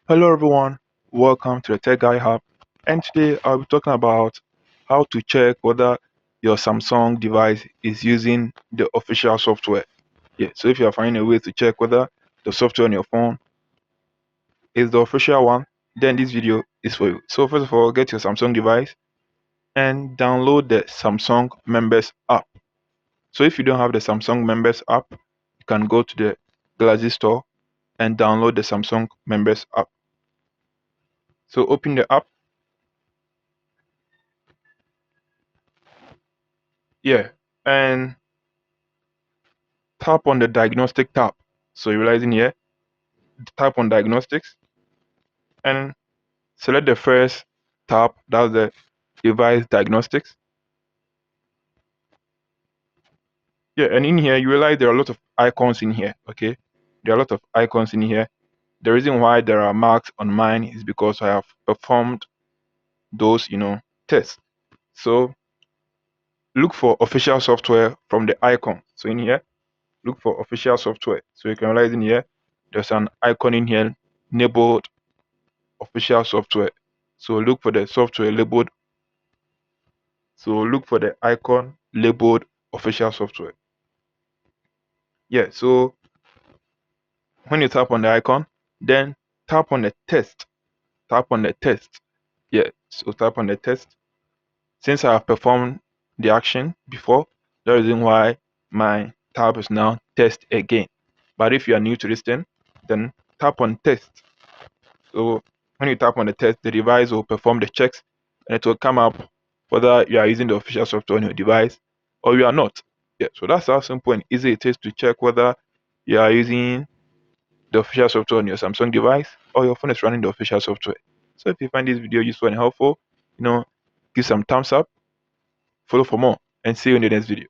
Hello everyone, welcome to the Tech Guy Hub. And today I'll be talking about how to check whether your Samsung device is using the official software. Yeah, so if you are finding a way to check whether the software on your phone is the official one, then this video is for you. So first of all, get your Samsung device and download the Samsung Members app. So if you don't have the Samsung Members app, you can go to the Galaxy Store and download the Samsung Members app. So open the app. Yeah, and tap on the diagnostic tab. So you realize in here, tap on diagnostics and select the first tab, that's the device diagnostics. Yeah, and in here you realize there are a lot of icons in here. Okay, there are a lot of icons in here. The reason why there are marks on mine is because I have performed those, tests. So look for official software from the icon. So in here, look for official software. So you can realize in here, there's an icon in here labeled official software. So look for the software labeled. So look for the icon labeled official software. Yeah, so when you tap on the icon, then tap on the test. Tap on the test. Yeah, so tap on the test. Since I have performed the action before, the reason why my tab is now test again. But if you are new to this thing, then tap on test. So when you tap on the test, the device will perform the checks and it will come up whether you are using the official software on your device or you are not. Yeah, so that's how simple and easy it is to check whether you are using the official software on your Samsung device or your phone is running the official software. So if you find this video useful and helpful, give some thumbs up, follow for more, and see you in the next video.